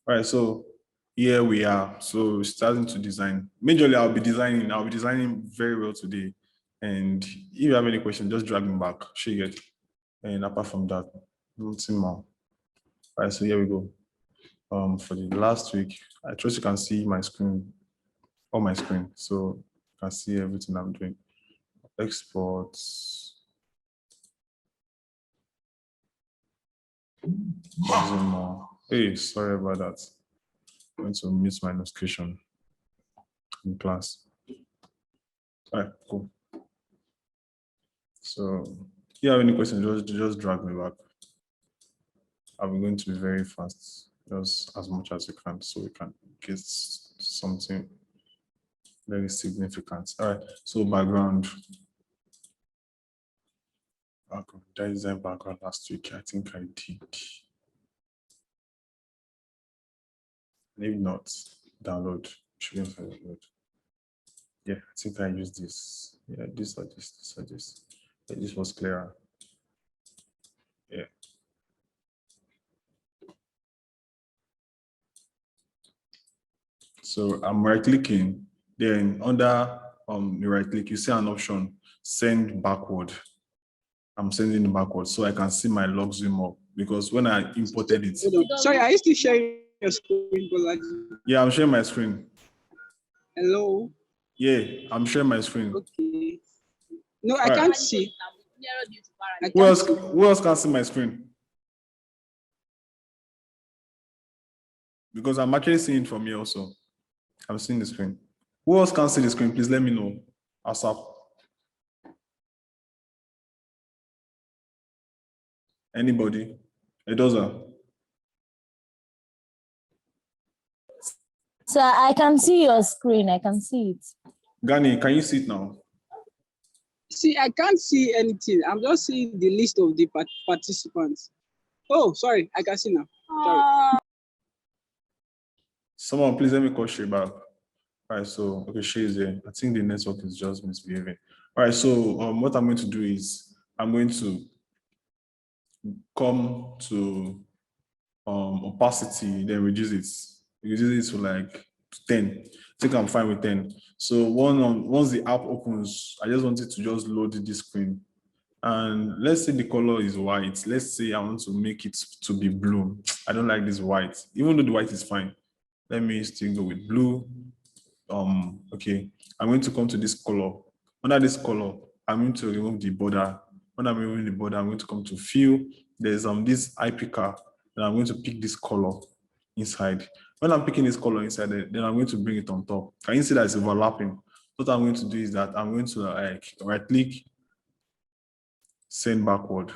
All right, so here we are. So starting to design. Majorly, I'll be designing very well today. And if you have any questions, just drag me back. Share it. And apart from that, nothing more. All right, so here we go. For the last week, I trust you can see my screen, on my screen. So you can see everything I'm doing. Exports. More. Hey, sorry about that. I'm going to mute my notification in class. All right, cool. So if you have any questions, just drag me back. I'm going to be very fast, just as much as you can, so we can get something very significant. All right, so background. Design background last week, I think I did. Maybe not, download, shouldn't download. Yeah, I think I used this. Yeah, this or this, this or this. Yeah, this was clearer. Yeah. So I'm right-clicking, then under the right click, you see an option, send backward. I'm sending it backward so I can see my log zoom up, because when I imported it. Sorry, are you still sharing your screen, Bolaji? Yeah, I'm sharing my screen. Hello? Yeah, I'm sharing my screen. Okay. No, I can't see. Who else can see my screen? Because I'm actually seeing it from here also. I'm seeing the screen. Who else can see the screen? Please let me know. ASAP. Anybody? Edoza? So I can see your screen. I can see it. Gani, can you see it now? See, I can't see anything. I'm just seeing the list of the participants. Oh, sorry. I can see now. Sorry. Someone, please let me call Shay back. All right, so, okay, Shay is there. I think the network is just misbehaving. All right, so what I'm going to do is I'm going to come to opacity, then reduce it. Reduce it to like 10. I think I'm fine with 10. So once the app opens, I just wanted to just load this screen. And let's say the color is white. Let's say I want to make it to be blue. I don't like this white, even though the white is fine. Let me still go with blue. Okay, I'm going to come to this color. Under this color, I'm going to remove the border. When I'm removing the border, I'm going to come to fill. There's this eye picker, and I'm going to pick this color inside. When I'm picking this color inside, then I'm going to bring it on top. Can you see that it's overlapping? What I'm going to do is that I'm going to right click, send backward.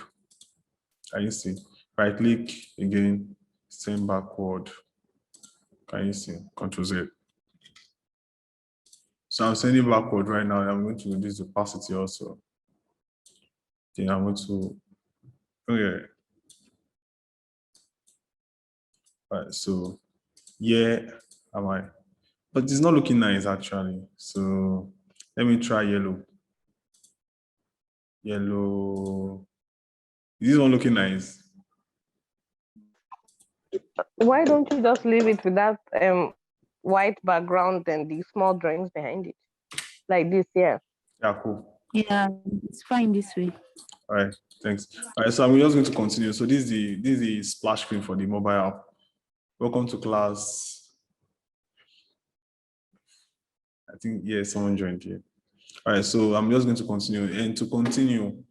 Can you see? Right click again, send backward. Can you see? Control Z. So I'm sending backward right now. I'm going to reduce the opacity also. Then I'm going to, okay. All right, so yeah, am I? But it's not looking nice actually. So let me try yellow. Yellow. Is this one looking nice? Why don't you just leave it with that white background and the small drawings behind it? Like this, yeah. Yeah, cool. Yeah, it's fine this way. All right, thanks. All right, so I'm just going to continue. So this is the splash screen for the mobile app. Welcome to class. I think, yeah, someone joined here. All right, so I'm just going to continue. And to continue,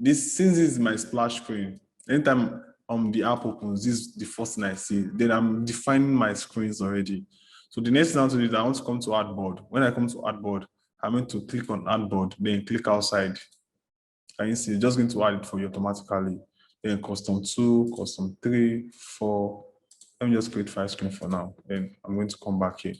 since this is my splash screen, anytime the app opens, this is the first thing I see. Then I'm defining my screens already. So the next thing I want to do is I want to come to Artboard. When I come to Artboard, I'm going to click on Artboard, then click outside. Can you see? It's just going to add it for you automatically. Then custom 2, custom 3, 4. Let me just create 5 screens for now. Then I'm going to come back here.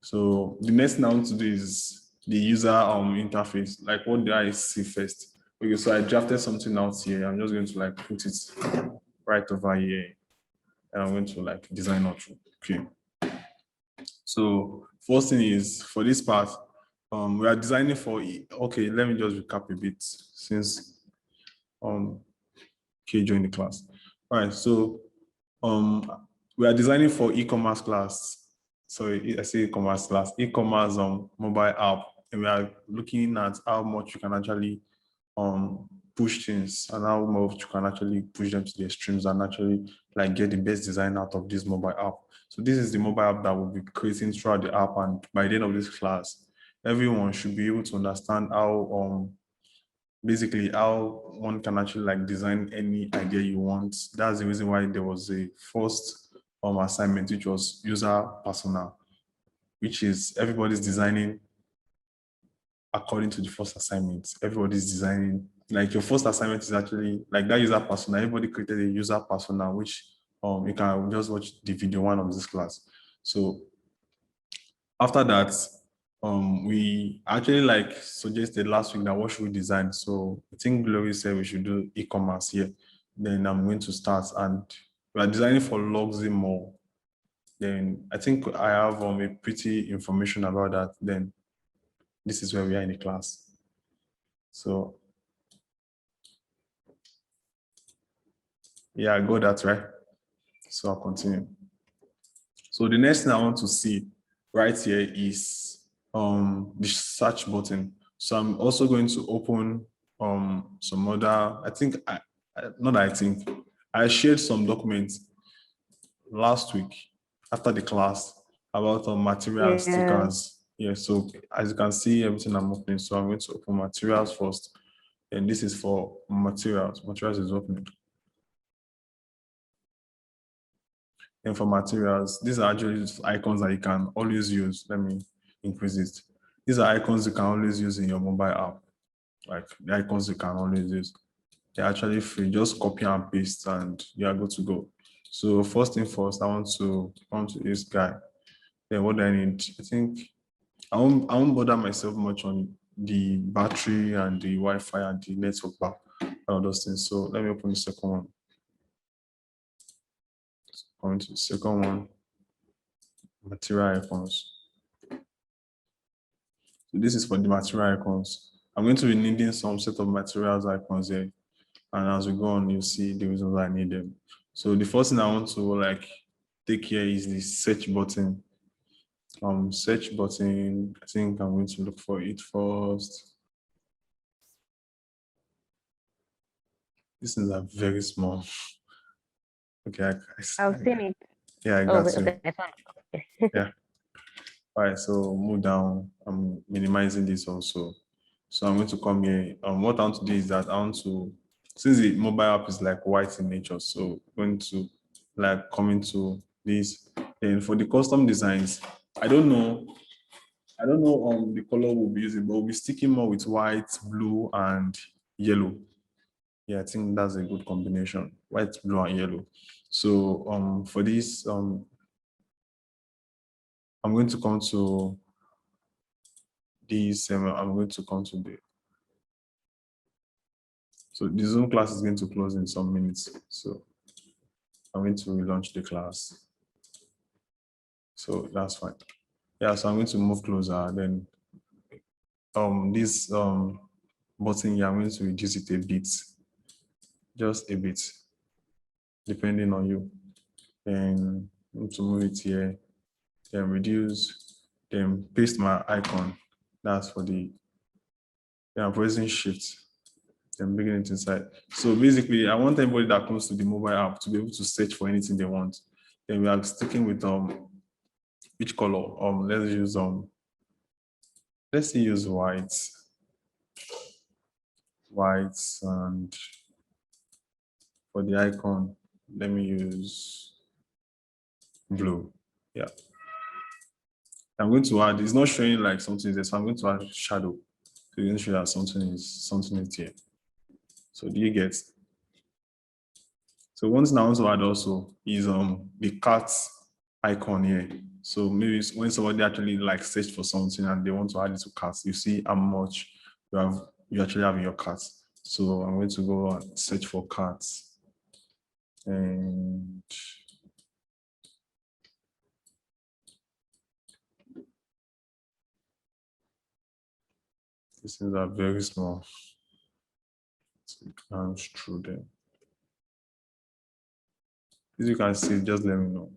So the next thing I want to do is the user interface. Like, what do I see first? Okay, so I drafted something out here. I'm just going to like put it right over here. And I'm going to like design out. Okay. So first thing is for this part, we are designing for, okay, let me just recap a bit since Kay joined the class. All right, so we are designing for e-commerce class. Sorry, I say e-commerce class, e-commerce mobile app, and we are looking at how much you can actually push things and how much you can actually push them to the extremes and actually like get the best design out of this mobile app. So this is the mobile app that we'll be creating throughout the app, and by the end of this class, everyone should be able to understand how basically how one can actually like design any idea you want. That's the reason why there was a first assignment, which was user persona, which is everybody's designing according to the first assignment. Everybody's designing, like your first assignment is actually like that user persona. Everybody created a user persona, which you can just watch the video one of this class. So after that, we actually like suggested last week that what should we design. So I think Glory said we should do e-commerce here. Then I'm going to start, and we are designing for Luxy Mall. Then I think I have a pretty information about that. Then this is where we are in the class. So yeah, I got that right. So I'll continue. So the next thing I want to see right here is the search button. So I'm also going to open some other, I shared some documents last week after the class about material and stickers. Yeah, so as you can see, everything I'm opening. So I'm going to open materials first. And this is for materials. Materials is open. And for materials, these are actually icons that you can always use. Let me increase it. These are icons you can always use in your mobile app. Like the icons you can always use. They're actually free. Just copy and paste and you are good to go. So first thing first, I want to use guy. Then what do I need? I think I won't bother myself much on the battery and the Wi-Fi and the network bar and all those things. So let me open the second one. Going to the second one, material icons. So this is for the material icons. I'm going to be needing some set of materials icons here. And as we go on, you'll see the reasons why I need them. So the first thing I want to like take here is the search button. Search button, I think I'm going to look for it first. These things are very small. Okay, I've seen it. Yeah, I got you. Okay. Yeah. All right, so move down. I'm minimizing this also. So I'm going to come here. What I want to do is that I want to, since the mobile app is like white in nature, so I'm going to like come into this. And for the custom designs, I don't know the color we'll be using, but we'll be sticking more with white, blue, and yellow. Yeah, I think that's a good combination, white, blue, and yellow. So for this, I'm going to come to this, I'm going to come to the, so the Zoom class is going to close in some minutes. So I'm going to relaunch the class. So that's fine. Yeah, so I'm going to move closer. Then this button here, I'm going to reduce it a bit, just a bit, depending on you. Then I'm going to move it here, then reduce, then paste my icon. That's for the, then I'm pressing shift, then bring it inside. So basically, I want anybody that comes to the mobile app to be able to search for anything they want. Then we are sticking with which color? Let's use white. White, and for the icon, let me use blue. Yeah. I'm going to add, it's not showing like something there, so I'm going to add shadow. So you can show that something is here. So do you get? So one thing I want to add also is the cat icon here. So maybe when somebody actually like search for something and they want to add it to carts, you see how much you actually have in your cart. So I'm going to go and search for carts. And these things are very small. So it comes through them. As you can see, just let me know.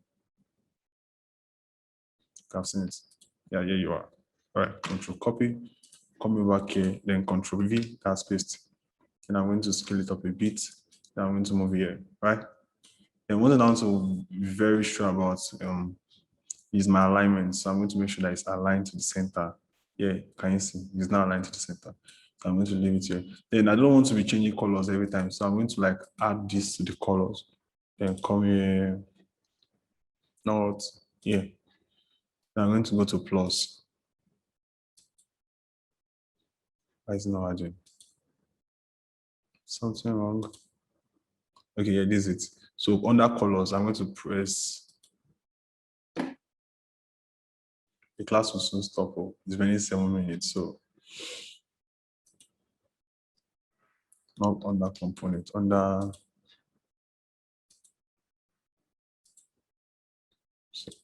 I've seen it. Yeah, here you are. All right, Control copy, come over here, then Control V, that's paste. And I'm going to scale it up a bit. Then I'm going to move here, right? And one thing I want to be very sure about is my alignment. So I'm going to make sure that it's aligned to the center. Yeah, can you see? It's not aligned to the center. So I'm going to leave it here. Then I don't want to be changing colors every time. So I'm going to like add this to the colors. Then come here. Not here. Then I'm going to go to plus. Why is it not adding? Something wrong. Okay, yeah, this is it. So under colors, I'm going to press. The class will soon stop. Oh, it's been 7 minutes, so not under component, under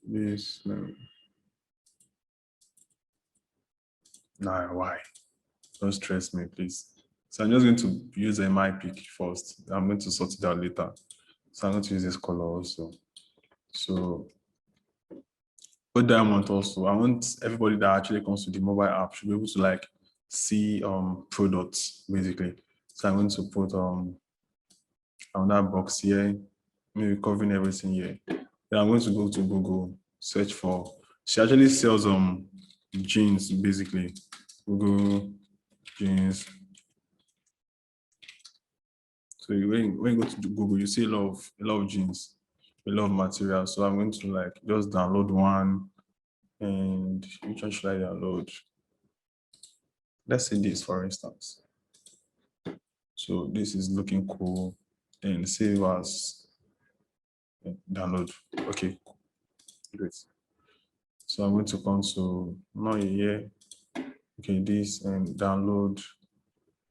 this. Nah, why? Don't stress me, please. So I'm just going to use a my pick first. I'm going to sort it out later. So I'm going to use this color also. So what that I want also, I want everybody that actually comes to the mobile app should be able to like see products basically. So I'm going to put another box here, maybe covering everything here. Then I'm going to go to Google, search for. She actually sells jeans basically. Google jeans. So when you go to Google, you see a lot of jeans, a lot of material. So I'm going to like just download one, and which one should I download? Let's say this, for instance. So this is looking cool. Then save as download. Okay, great. So I'm going to come to now here. Okay, this and download.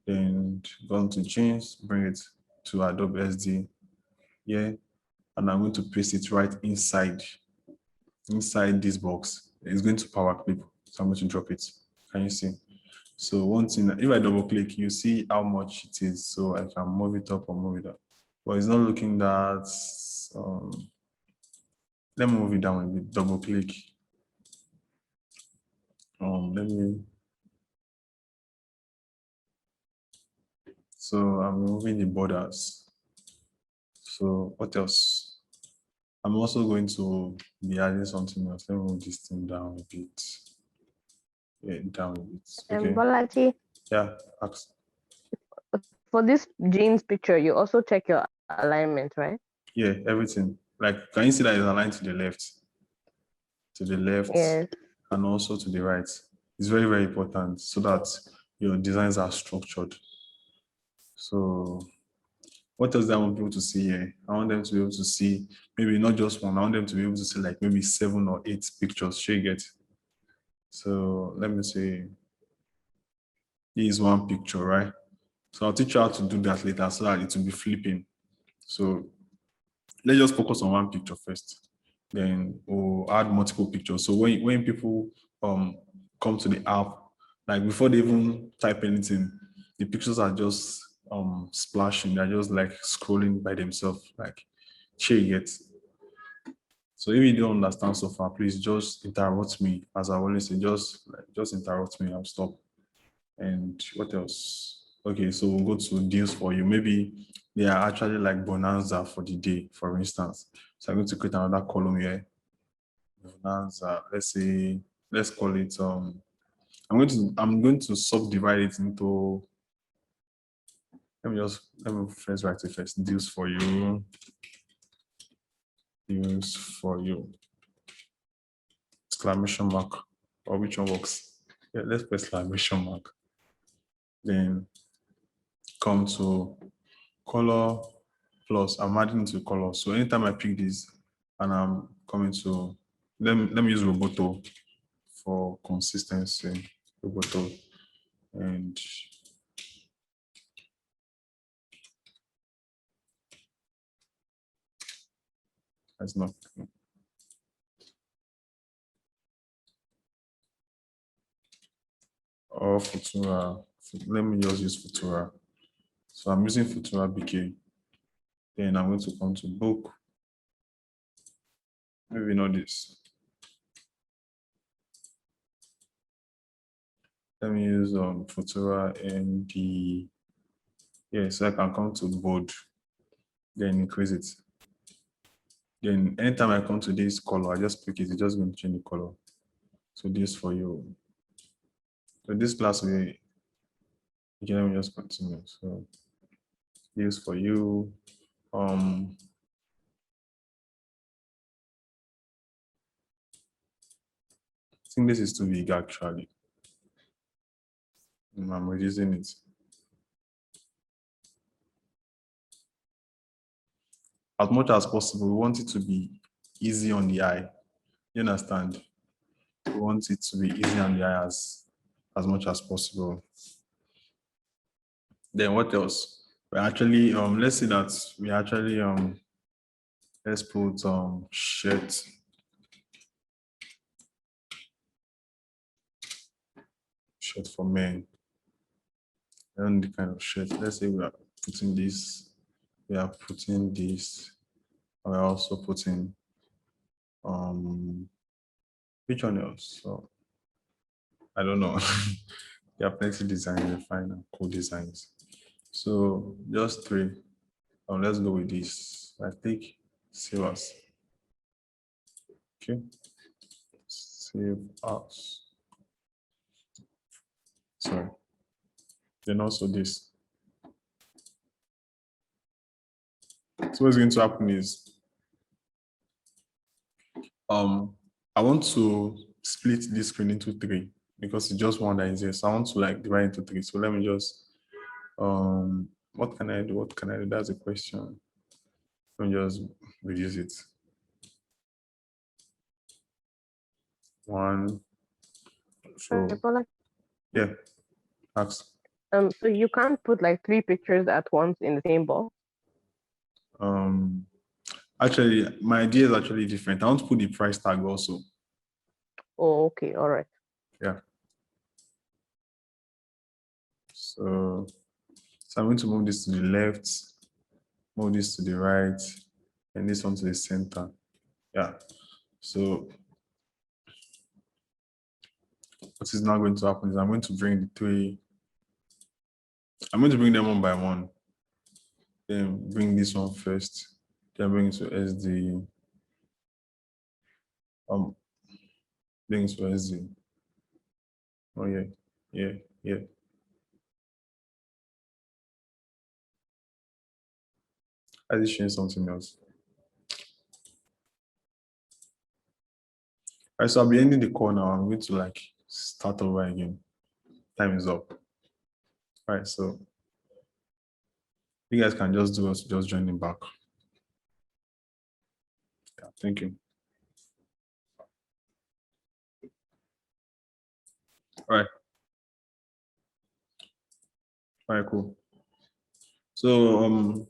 Then go to jeans, bring it to Adobe SD. Yeah, and I'm going to paste it right inside this box. It's going to Power Clip. So I'm going to drop it. Can you see? So one thing, if I double click, you see how much it is. So I can move it up or move it up. But it's not looking that. Let me move it down a bit. Double click. Let me. So I'm moving the borders. So what else? I'm also going to be adding something else. Let me move this thing down a bit. Yeah, down a bit. Okay. Bolaji, Yeah, ask. for this jeans picture, you also check your alignment, right? Yeah, everything. Like, can you see that it's aligned to the left? To the left, Yes. and also to the right. It's very, very important so that your designs are structured. So what else do I want people to see here? I want them to be able to see maybe not just one. I want them to be able to see like maybe 7 or 8 pictures. Sure you get. So let me say, here's one picture, right? So I'll teach you how to do that later so that it will be flipping. So let's just focus on one picture first. Then we'll add multiple pictures. So when people come to the app, like before they even type anything, the pictures are just splashing. They're just like scrolling by themselves, like share it. So if you don't understand so far, please just interrupt me. As I always say, just interrupt me and stop. And what else? Okay, so we'll go to deals for you. Maybe they are actually like bonanza for the day, for instance. So I'm going to create another column here. Bonanza, let's say, let's call it I'm going to subdivide it into, let me first write it first. Deals for you. Deals for you. Exclamation mark. Or which one works? Yeah, let's put exclamation mark. Then come to color plus. I'm adding to color. So anytime I pick this and I'm coming to, let me use Roboto for consistency. Roboto. And that's not. Or Futura. Let me just use Futura. So I'm using Futura BK. Then I'm going to come to book. Maybe not this. Let me use Futura and so I can come to bold, then increase it. Then anytime I come to this color, I just pick it, it's just going to change the color. So this for you. So this class will, okay, let me just continue. So this for you. I think this is too big actually. I'm reducing it. As much as possible, we want it to be easy on the eye. You understand? We want it to be easy on the eye as much as possible. Then what else? We actually let's say that we actually let's put shirt. Shirt for men. And the kind of shirt. Let's say we are putting this, we are putting this, and we're also putting which one else? So I don't know. There are plenty of designs you find and cool designs. So just three. Let's go with this. I think save as. Okay. Save as. Sorry. Then also this. So what's going to happen is I want to split this screen into three because it's just one that is here. So I want to like divide into three. So let me just what can I do? What can I do? That's a question. Let me just reduce it. One. So yeah. Ask. So you can't put like 3 pictures at once in the same box? Actually, my idea is actually different. I want to put the price tag also. Oh, okay, all right. Yeah. So I'm going to move this to the left, move this to the right, and this one to the center. Yeah. So what is now going to happen is I'm going to bring the three. I'm going to bring them one by one. Then bring this one first. Then bring it to SD. Bring it to SD. Oh yeah. I just changed something else. All right, so I'll be ending the call now. I'm going to like start over again. Time is up. All right, so you guys can just do us, just joining back. Yeah, thank you. All right. All right, cool. So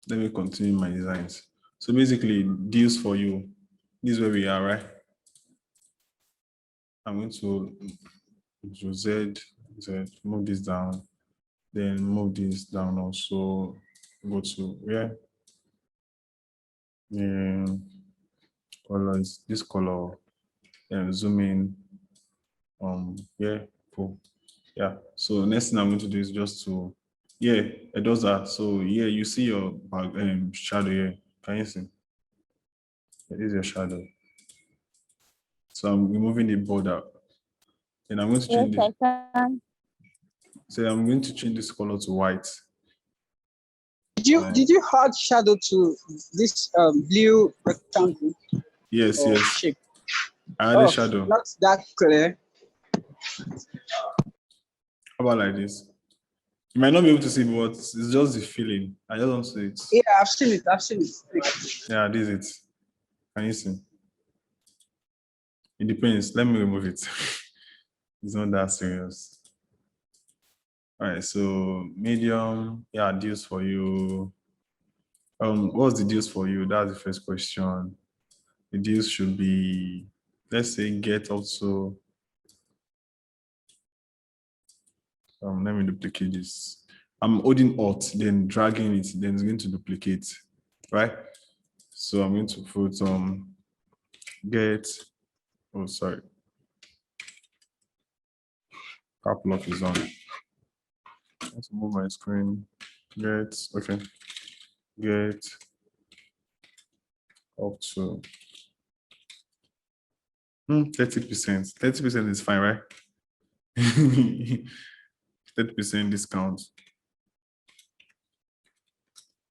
let me continue my designs. So basically, deals for you. This is where we are, right? I'm going to do Z, move this down, then move this down also, go to where? Yeah, colors, this color, and zoom in. Yeah, cool. Yeah, so next thing I'm going to do is just to, yeah, it does that. So yeah, you see your shadow here. Can you see? It is your shadow. So I'm removing the border. And I'm going to change Yes, this. I can. So I'm going to change this color to white. Did you add shadow to this blue rectangle? Yes, yes. Shape? I added shadow. Not that clear. How about like this? You might not be able to see, but it's just the feeling. I just don't see it. Yeah, I've seen it. Yeah, this is it. Can you see? It depends. Let me remove it. It's not that serious. All right, so medium, yeah, deals for you. What's the deals for you? That's the first question. The deals should be, let's say, get also. Let me duplicate this. I'm holding Alt, then dragging it, then it's going to duplicate, right? So I'm going to put get, oh, sorry. Cap lock is on. Let's move my screen. Get okay. Get up to 30%. 30% is fine, right? 30% discount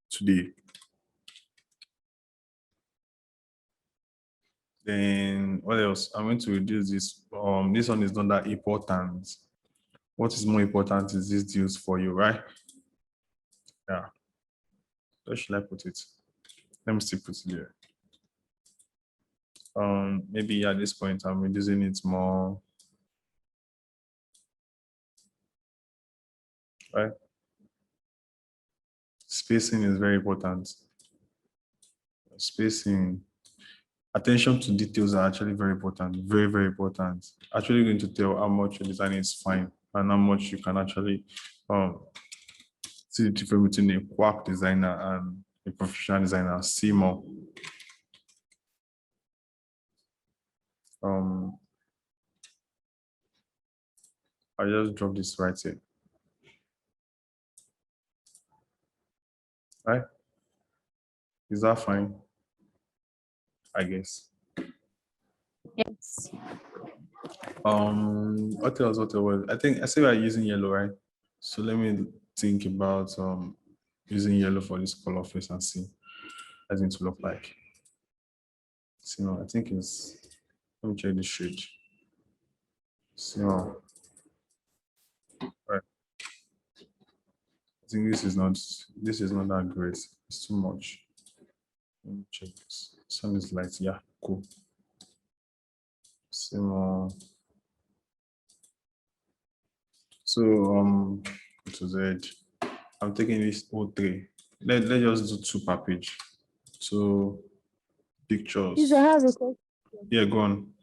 today. Then what else? I'm going to reduce this. This one is not that important. What is more important is this deals for you, right? Yeah. Where should I put it? Let me still put it there. Maybe at this point I'm reducing it more. Right? Spacing is very important. Spacing, attention to details are actually very important, very, very important. Actually going to tell how much your design is fine and how much you can actually see the difference between a quack designer and a professional designer. See more. I just drop this right here. Right? Is that fine? I guess. Yes. What else? What else? I think I say we're using yellow, right? So let me think about using yellow for this color face and see how it's going to look like. So I think it's, let me check the shade. So right. I think this is not that great. It's too much. Let me check this. Sun is light. Yeah, cool. So to Z, I'm taking this O3. Let's just do 2 per page. So pictures. Please, I have a question. Yeah, go on.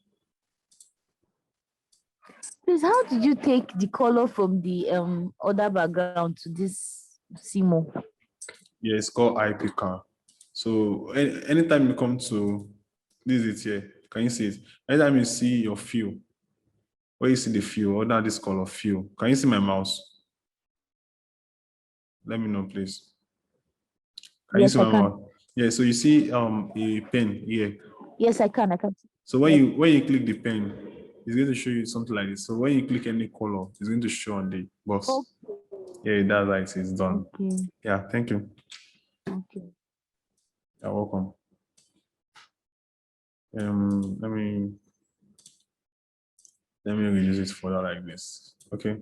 Please, how did you take the color from the other background to this Simo? Yeah, it's called IP car. So anytime you come to this is it here, can you see it? Anytime you see your fill, where you see the fill, under this color fill, can you see my mouse? Let me know, please. Can Yes, you see I my can. mouse? Yeah, so you see a pen here. Yes, I can. I can. So when you click the pen, it's going to show you something like this. So when you click any color, it's going to show on the box. Okay. Yeah, that's like it's done. Okay. Yeah, thank you. Okay. You're welcome. Let me reduce it further like this. Okay.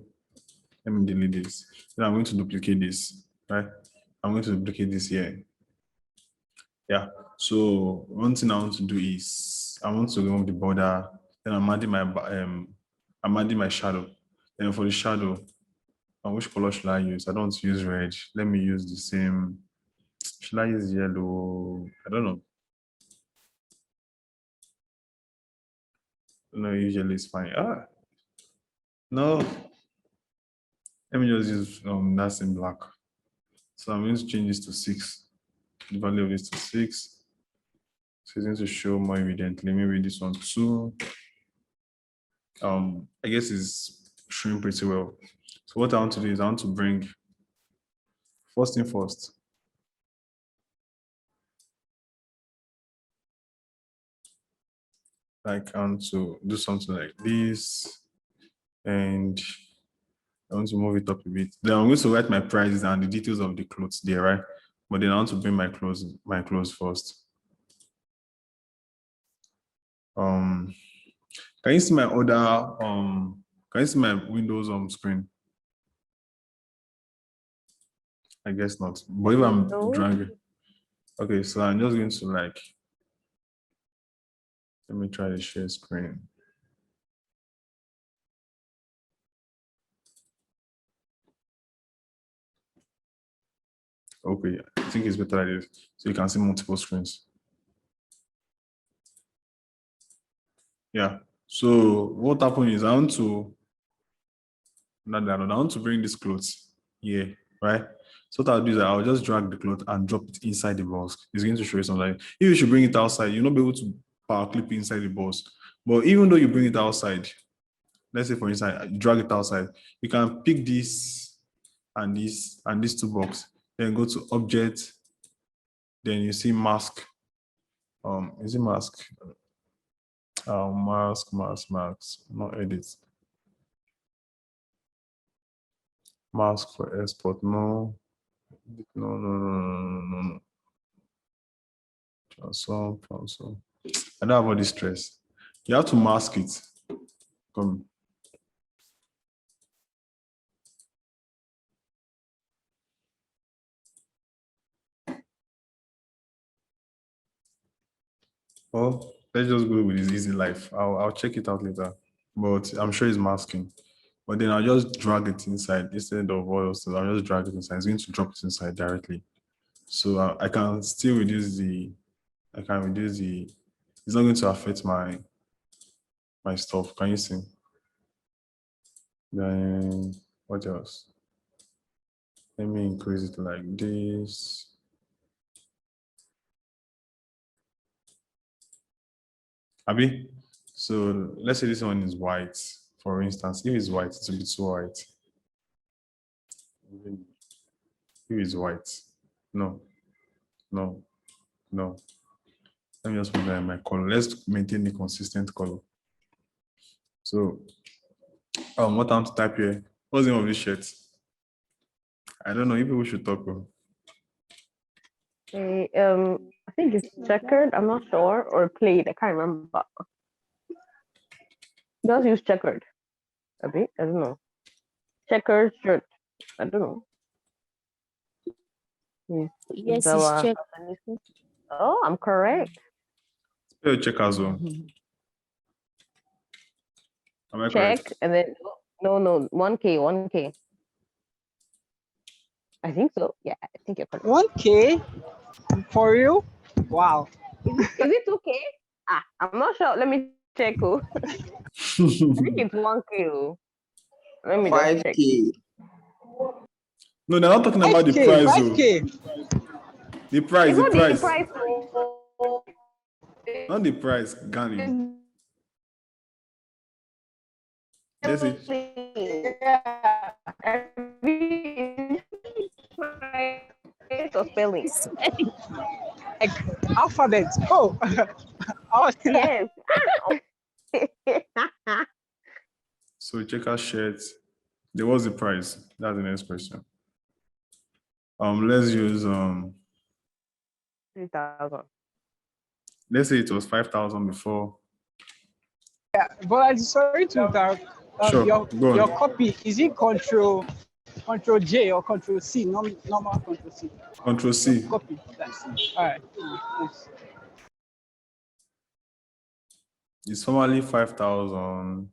Let me delete this. Then I'm going to duplicate this, right? I'm going to duplicate this here. Yeah. So one thing I want to do is I want to remove the border. Then I'm adding my shadow. Then for the shadow, which color should I use? I don't want to use red. Let me use the same. Should I use yellow? I don't know. No, usually it's fine. No. Let me just use that's in black. So I'm going to change this to 6. The value of this to 6. So it's going to show more evidently. Maybe this one 2. I guess it's showing pretty well. So what I want to do is I want to bring, first thing first. Like I want to do something like this, and I want to move it up a bit. Then I'm going to write my prices and the details of the clothes there, right? But then I want to bring my clothes first. Can you see my other can you see my Windows screen? I guess not. But if I'm dragging, okay, so I'm just going to like, let me try to share screen. Okay, I think it's better like this, so you can see multiple screens. Yeah. So what happened is I want to bring this clothes here, right? So what I'll do is I'll just drag the cloth and drop it inside the box. It's going to show you something. If you should bring it outside, you'll not be able to power clip inside the box. But even though you bring it outside, let's say for instance, I drag it outside. You can pick this and this and these two boxes, then go to object, then you see mask. Is it mask? Mask, not edit. Mask for export, no. No. Transform. I don't have all this stress. You have to mask it. Come. Oh, let's just go with this easy life. I'll check it out later, but I'm sure it's masking. But then I'll just drag it inside instead of all those things. I'll just drag it inside. It's going to drop it inside directly. So I can still reduce the. It's not going to affect my stuff. Can you see? Then what else? Let me increase it like this. Abi, so let's say this one is white, for instance. If it's white, it's a bit too white. If it's white, no. Let me just put that in my color. Let's maintain the consistent color. So, what I'm to type here? What's the name of this shirt? I don't know if people should talk. Okay, I think it's checkered. I'm not sure, or plaid. I can't remember. Just use checkered. A bit. I don't know. Checkered shirt. I don't know. Yes, So, it's check. oh, I'm correct. Spell check as well. Am I Check correct? and then no 1K. I think so. Yeah, I think you're correct. 1K? For real? Wow. Is it 2K? I'm not sure. Let me check. Oh. I think it's 1K. Oh. Let me just check. 5K. No, they're not talking about the 5K, price. 5K. The price, It's the not price. the price. Oh. Not the price, Gani. That's it. Or spelling. Like, alphabet. Oh. Yes. So check out shirts. There was the price. That's the next question. Let's use 3,000. let's say it was 5,000 before. But I'm sorry to interrupt. Sure, go on. Your copy, is it Control J or Control C? Normal Control C. Control C. Copy. All right. Nice. It's formally 5,000.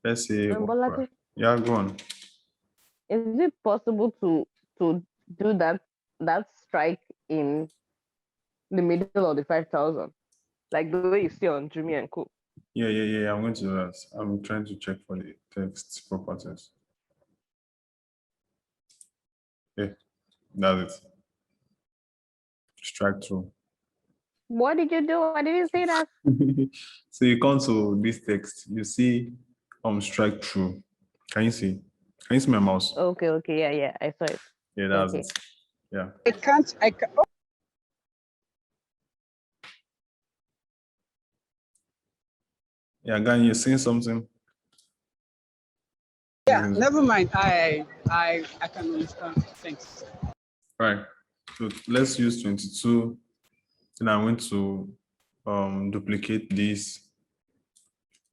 Let's say, Bolaji, yeah, go on. is it possible to do that strike in the middle of the 5,000, like the way you see on Jimmy and Co? Yeah. I'm going to do that. I'm trying to check for the text properties. Yeah, that's it. Strike through. What did you do? I didn't say that. So you come to this text, you see strike through. Can you see? Can you see my mouse? Okay, yeah, I saw it. Yeah, that's Okay. it. Yeah. I can't. Yeah, Gan, you're saying something? Yeah, never mind. I can understand. Thanks. Right. So let's use 22. Then I'm going to duplicate this.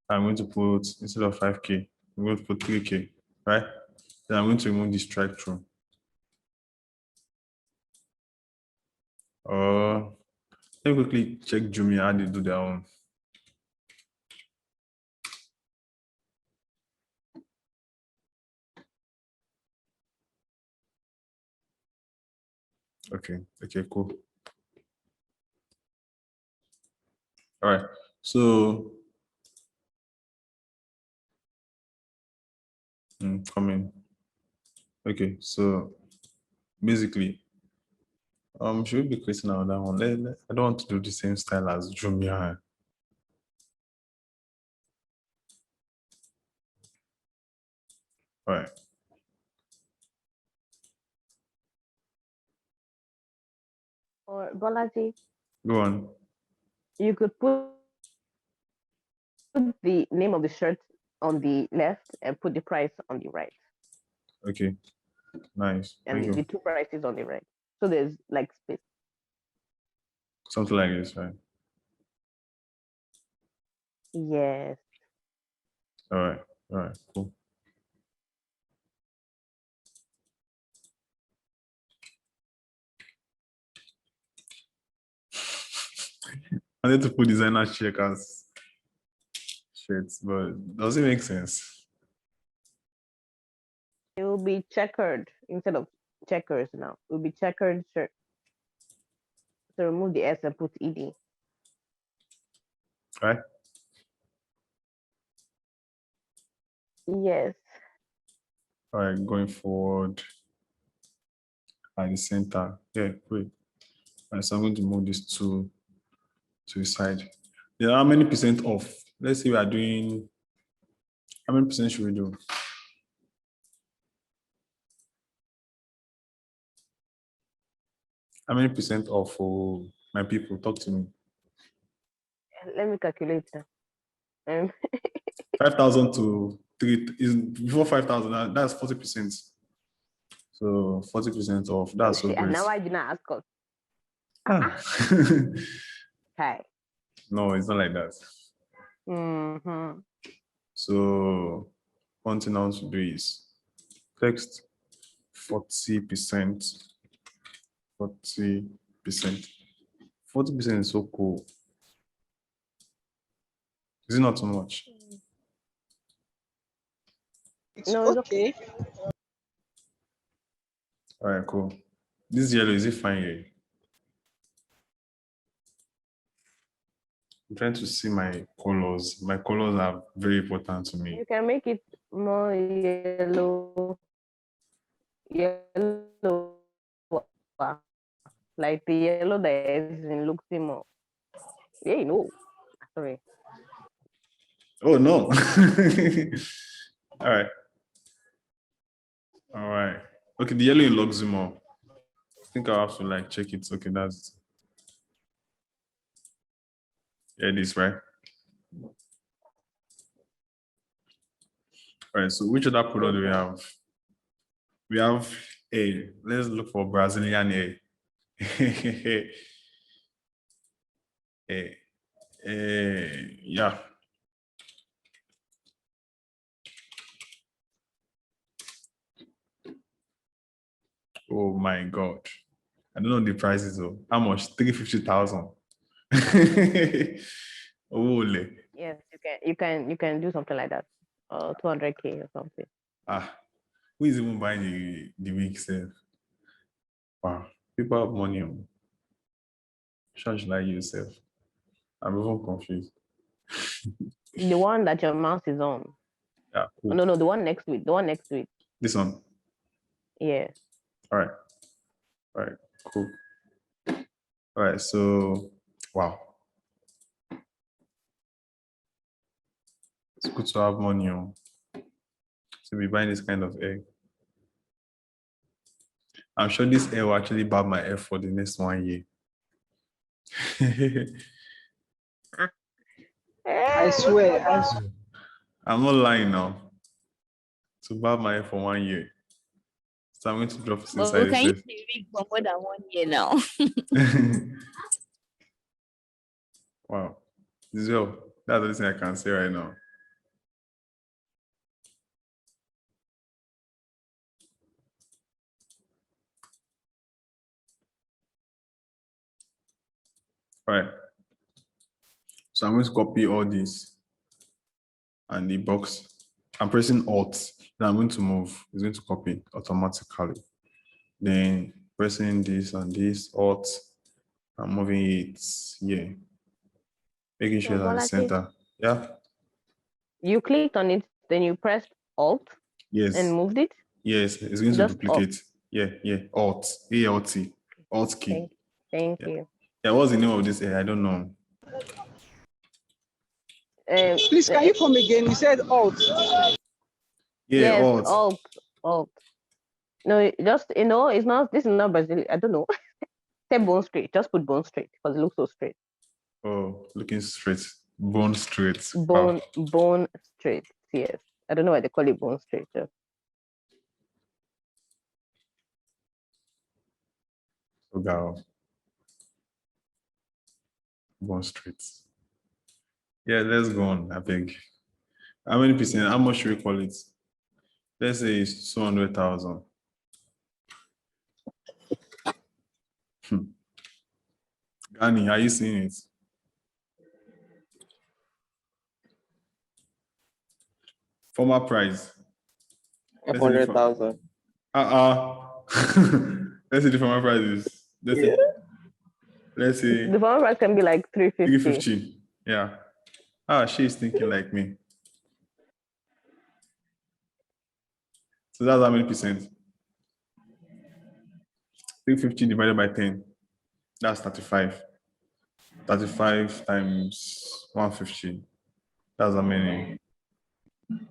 I'm going to put, instead of 5K, I'm going to put 3K, right? Then I'm going to remove the strike through. Let me quickly check Jumia how they do their own. Okay, cool. All right, so come in. Okay, so basically, Should we be creating another one? I don't want to do the same style as Jumia. All right. Or Bolaji, Go on. you could put the name of the shirt on the left and put the price on the right, Okay. Nice. and Thank the you. two prices on the right. So there's like space. Something like this, right? Yes. All right. All right. Cool. I need to put designer checkers shirts, but does it make sense? It will be checkered instead of checkers now. It will be checkered shirt. So remove the S and put ED. Right? Yes. All right, going forward at the center. Yeah, great. All right, so I'm going to move this to the side. There are how many percent off? Let's say we are doing, how many percent should we do? How many percent off for my people? Talk to me. Let me calculate that. 5,000 to 3 is before 5,000. That's 40%. So 40% off. That's so and great. now I did not ask us. Ah. Hi. No, it's not like that. Mm-hmm. So one thing I want to do is text 40%. 40%. 40% is so cool. Is it not too much? It's No, it's okay. All right, cool. This yellow, is it fine here? I'm trying to see my colors. My colors are very important to me. You can make it more yellow. Yellow. Like the yellow that is in Luximo. Yeah, you know. Sorry. Oh, no. All right. All right. Okay, the yellow in Luximo. I think I'll have to like check it. Okay, that's yeah, this right. All right, so which other product do we have? We have A. Let's look for Brazilian A. Yeah. Oh my God. I don't know the prices though. How much? 350,000. Holy. Yes, you can do something like that. 200K or something. Ah, who is even buying the wig self? Wow, people have money on. Charge like yourself. I'm even confused. The one that your mouse is on. Yeah, cool. No, the one next to it. The one next to it. This one. Yeah. All right. All right, cool. All right, so wow. It's good to have money on. To be buying this kind of egg. I'm sure this air will actually barb my hair for the next 1 year. I swear. I'm not lying now. To barb my hair for 1 year. So I'm going to drop it But inside can you this. see wig for more than 1 year now? Wow. This is well. That's the only thing I can say right now. All right. So I'm going to copy all this and the box. I'm pressing Alt. Then I'm going to move. It's going to copy automatically. Then pressing this and this, Alt. I'm moving it here. Making sure So, that the Bolaji, center. Yeah. you clicked on it, then you pressed Alt Yes. and moved it. Yes. It's going to Just up. duplicate. Yeah. Alt. ALT. Alt key. Thank Yeah. you. Yeah, what's the name of this? I don't know. Please, can you come again? You said alt. Yeah, yes, alt. alt. No, just it's not. This is not Brazilian. I don't know. Say bone straight. Just put bone straight because it looks so straight. Oh, looking straight. Bone straight. Wow. Bone straight. Yes. I don't know why they call it bone straight. Though. Wow. Bone straight. Yeah, let's go on, I think. How many percent? How much should we call it? Let's say it's 200,000. Gani, are you seeing it? Former price. 500,000. Let's say the former price is, let's say The former price can be like 350. 350. Yeah. She's thinking like me. So that's how many percent? 350 divided by 10. That's 35. 35 times 150. That's how many?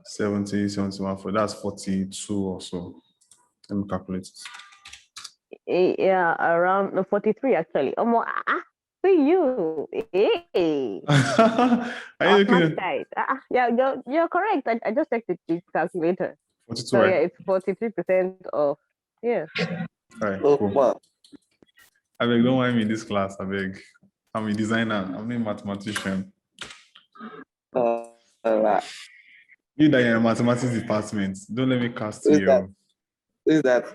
70, 71, that's 42 or so. Let me calculate it. Yeah, around 43 actually. For you. Hey. Are you looking Guys. Yeah, you're correct. I just checked the calculator. 42, So right? yeah, it's 43% of yeah. All right, Oh, cool. wow. I beg, don't mind me in this class. I beg. I'm a designer. I'm not a mathematician. Right. You that you're in mathematics department, don't let me cast Who's you. that? Who's that?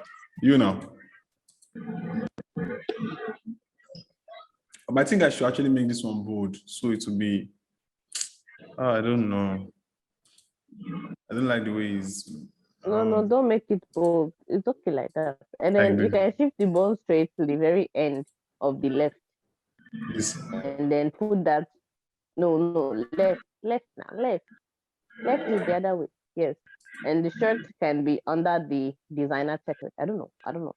You know. But I think I should actually make this one bold. So it will be, I don't know. I don't like the way it's. No, don't make it bold. It's okay like that. And then you can shift the bone straight to the very end of the left. This. And then put that. No, left now, left. Left is the other way. Yes. And the shirt can be under the designer checklist. I don't know.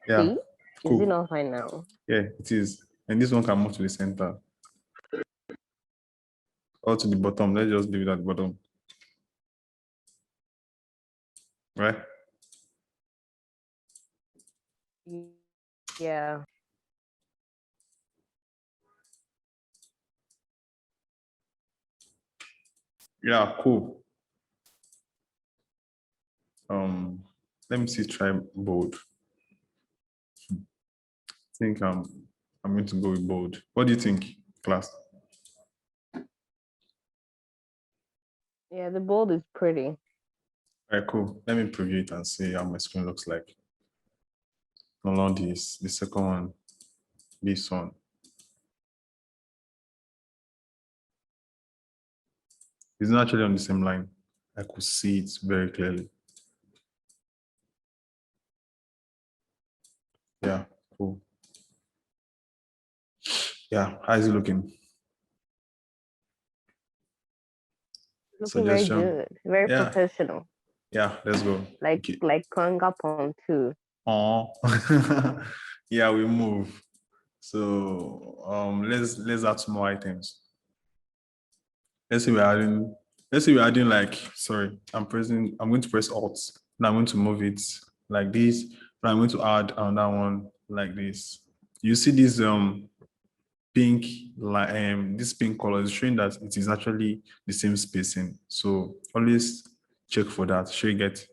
Yeah. See? Cool. Is it not fine now? Yeah, it is. And this one can move to the center. Or to the bottom. Let's just leave it at the bottom. Right? Yeah. Yeah, cool. Let me see, try bold. I think I'm going to go with bold. What do you think, class? Yeah, the bold is pretty. All right, cool. Let me preview it and see how my screen looks like. Along this, the second one, this one. It's not actually on the same line. I could see it very clearly. Yeah, cool. Yeah, how is it looking? Looking very Suggestion? good. Very Yeah. professional. Yeah, let's go. Like Kangapon too. Oh, yeah, we move. So let's add some more items. Let's say we're adding like, sorry, I'm going to press Alt. Now I'm going to move it like this. But I'm going to add another one like this. You see this pink this pink color is showing that it is actually the same spacing. So always check for that. Sure you get.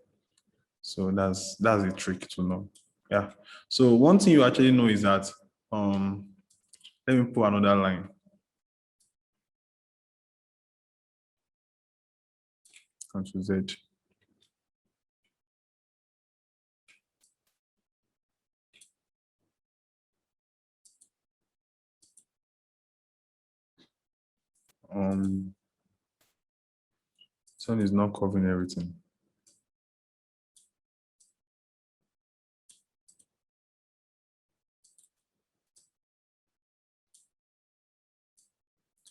So that's a trick to know. Yeah. So one thing you actually know is that let me put another line. Control Z. Sun is not covering everything.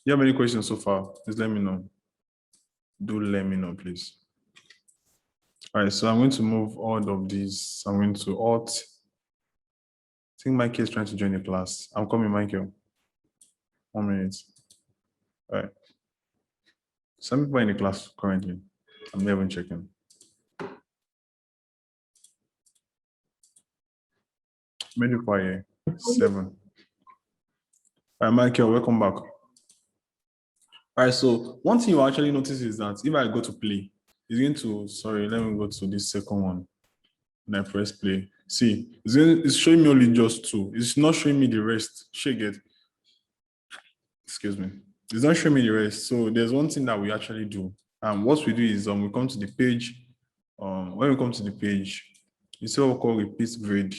You have any questions so far? Please let me know. Do let me know, please. All right, so I'm going to move all of these. I'm going to Alt. I think Michael is trying to join the class. I'm coming, Michael. 1 minute. All right. Some people are in the class currently. I'm not even checking. Many people are here. 7. All right, Michael, welcome back. All right, so one thing you actually notice is that if I go to play, it's going to, sorry, let me go to this second one. And I press play. See, it's showing me only just 2. It's not showing me the rest. Shake it. Excuse me. It's not showing me the rest. So there's one thing that we actually do. What we do is we come to the page. When we come to the page, you see what we call repeat grade.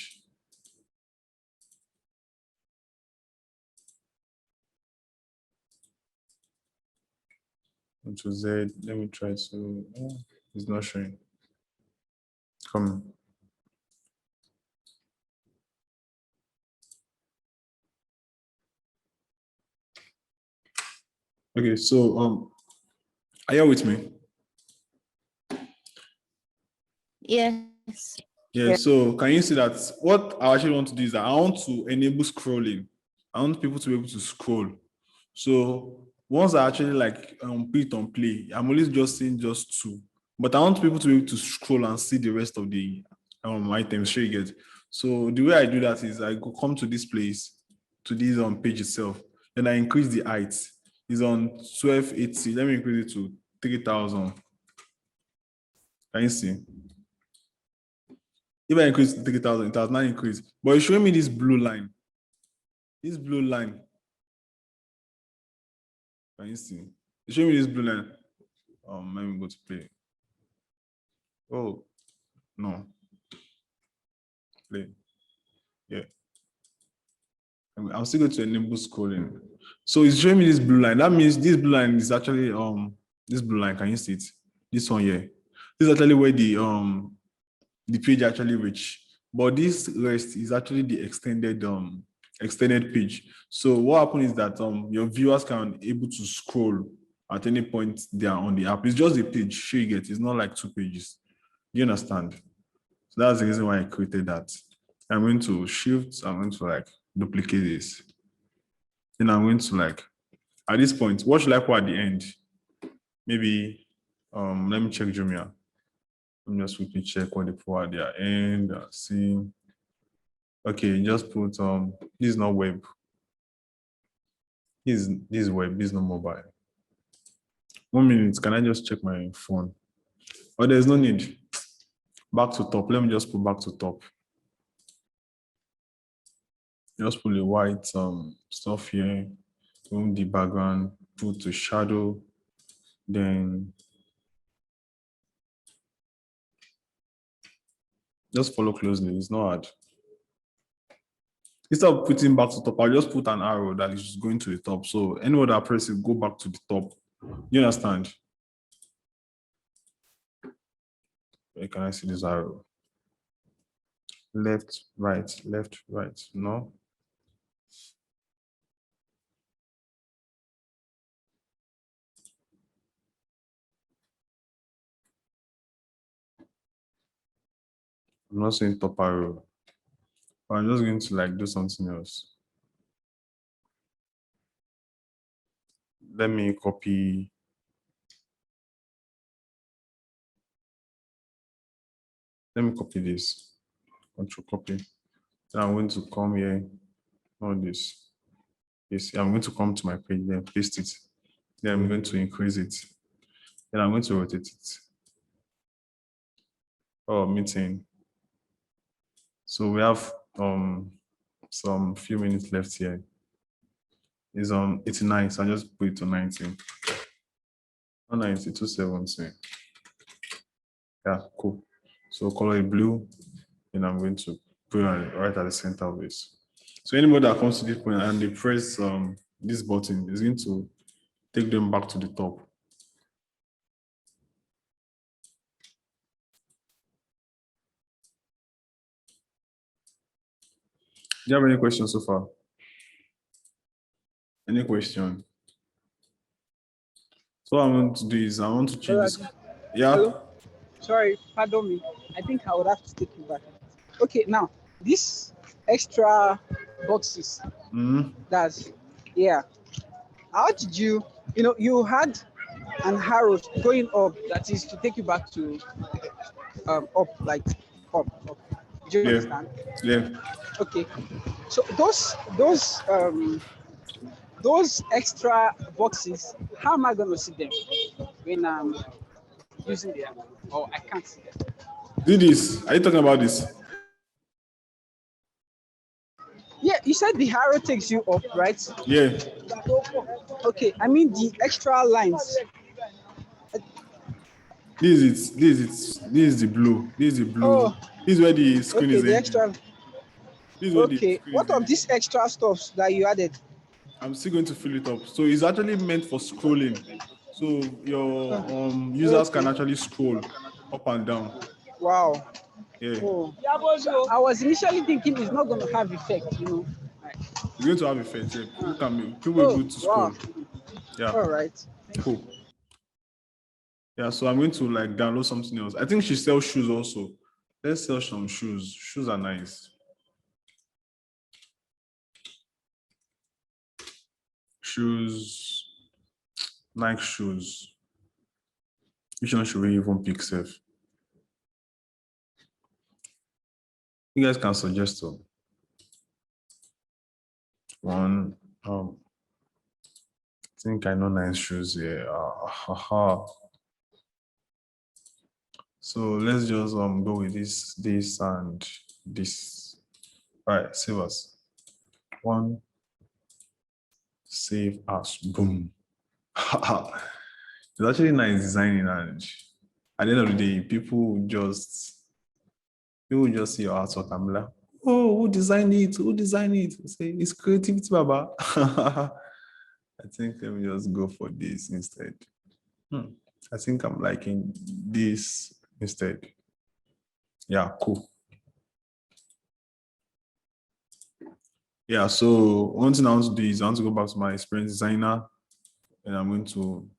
To Z, let me try to, it's not showing. Come. Okay, so are you with me? Yes. Yeah, so can you see that what I actually want to do is that I want to enable scrolling. I want people to be able to scroll. So once I actually like put it on play, I'm only just seeing just 2. But I want people to be able to scroll and see the rest of the items. Sure you get. So the way I do that is I go come to this place, to this page itself. Then I increase the height. It's on 1280. Let me increase it to 3000. Can you see? If I increase to 3000, it has not increased. But it's showing me this blue line. This blue line. Can you see? It's showing me this blue line. Let me go to play. Oh, no. Play. Yeah. I'm still going to enable scrolling. So it's showing me this blue line. That means this blue line is actually this blue line. Can you see it? This one here. This is actually where the page actually reach. But this rest is actually the extended page. So what happens is that your viewers can able to scroll at any point they are on the app. It's just a page. Sure you get. It's not like 2 pages. Do you understand? So that's the reason why I created that. I'm going to shift. I'm going to like duplicate this. Then I'm going to like at this point, what should I put at the end? Maybe let me check Jumia. Let me just quickly check what they put at their end. See. Okay, just put this is not web. This is web, this is not mobile. 1 minute, can I just check my phone? Oh, there's no need. Back to top. Let me just put back to top. Just put the white stuff here. Remove the background, put the shadow, then just follow closely. It's not hard. Instead of putting back to top, I'll just put an arrow that is going to the top. So anyone that presses it, go back to the top. You understand? Where can I see this arrow? Left, right, no. I'm not saying top arrow. But I'm just going to like do something else. Let me copy. Let me copy this. Control copy. Then I'm going to come here. All this. Yes, I'm going to come to my page, then paste it. Then I'm going to increase it. Then I'm going to rotate it. Oh, meeting. So we have some few minutes left here. It's on 89, so I just put it to 90. 90, 270. Yeah, cool. So color it blue, and I'm going to put it right at the center of this. So anybody that comes to this point and they press this button is going to take them back to the top. Do you have any questions so far? Any question? So what I'm going to do is I want to change this. Yeah. Hello? Sorry, pardon me. I think I would have to take it back. Okay, now this extra boxes. Mhm. That's yeah. How did you? You had an arrow going up. That is to take you back to up, like up. Do you Yeah, understand? yeah. Okay. So those extra boxes. How am I going to see them when I'm using the app? Or I can't see them. Do this. Are you talking about this? Yeah, you said the arrow takes you up, right? Yeah. Okay, I mean the extra lines. This is it. This is it. This is the blue. This is the blue. Oh, This is where the screen okay, is the ending. extra. This is where the Okay, screen what is of ending. these extra stuffs that you added? I'm still going to fill it up. So it's actually meant for scrolling. So your users can Okay, actually scroll up and down. wow. Yeah. Oh, I was initially thinking it's not going to have effect. Like, It's going to have effect. Yeah. People will be oh, able to wow. scroll. Yeah. All right. Cool. Yeah. So I'm going to like download something else. I think she sells shoes also. Let's sell some shoes. Shoes are nice. Shoes, Nike shoes. Which one should we even pick, Seth? You guys can suggest one. I think I know nice shoes here. So let's just go with this, and this. All right, save us. One, save us. Boom. It's actually nice designing, and at the end of the day, people will just see your artwork and be like, oh, who designed it? Who designed it? Say it's creativity, Baba. I think let me just go for this instead. I think I'm liking this instead. Yeah, cool. Yeah, so one thing I want to do is I want to go back to my experience designer, and I want to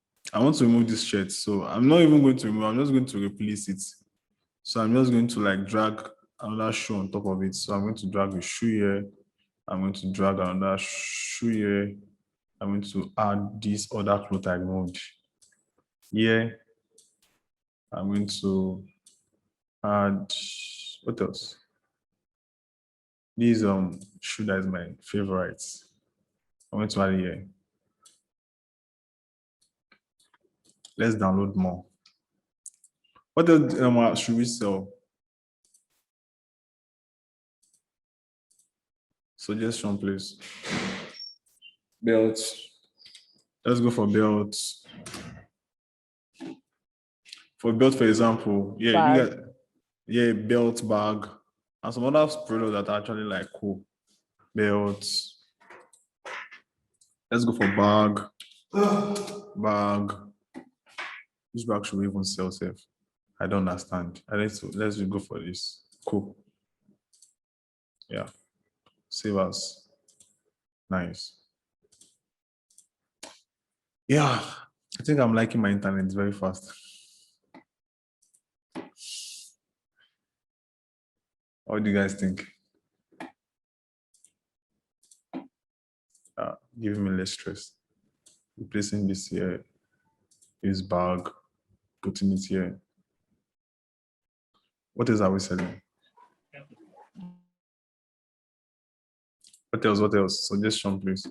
remove this shirt. So I'm not even going to remove, I'm just going to replace it. So I'm just going to like drag another shoe on top of it. So I'm going to drag a shoe here. I'm going to drag another shoe here. I'm going to add this other cloth I removed here. I'm going to add, what else? This shoe that is my favorite. I'm going to add it here. Let's download more. What else should we sell? Suggestion, please. Belts. Let's go for belts. For belt, for example, yeah, Bag. you got belt, bag, and some other products that are actually like cool. Belts. Let's go for bag. Bag. Which bag should we even sell, Safe? I don't understand. Let's just go for this. Cool. Yeah. Save us. Nice. Yeah. I think I'm liking my internet very fast. What do you guys think? Giving me less stress. Replacing this here, this bag, putting it here. What else are we selling? What else? What else? Suggestion, please.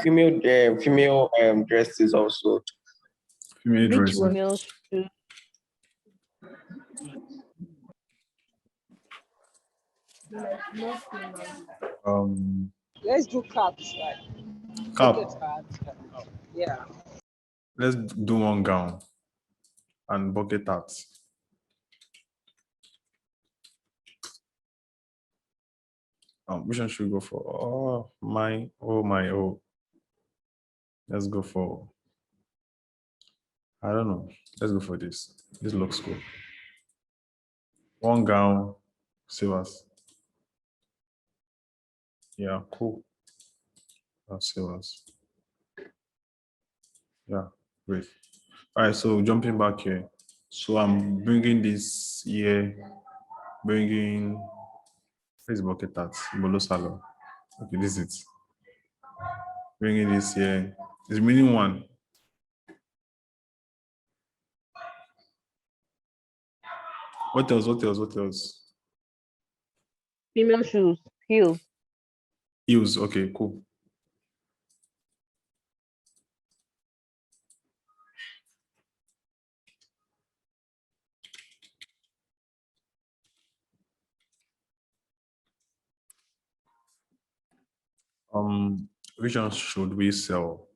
Female dresses also. Female Which dresses. one? Female shoes. Let's do caps, like Cap. bucket hats. Yeah. Let's do one gown and bucket hats. Which one should we go for? Oh my. Let's go for, I don't know. Let's go for this. This looks cool. One gown, save us. Yeah, cool. Save us. Yeah, great. All right, so jumping back here. So I'm bringing this here, bringing, where's the bucket at? Bolo Salo. Okay, this is it. Bringing this here. It's remaining one. What else? What else? What else? Female shoes, heels. Heels. Okay, cool. Which one should we sell?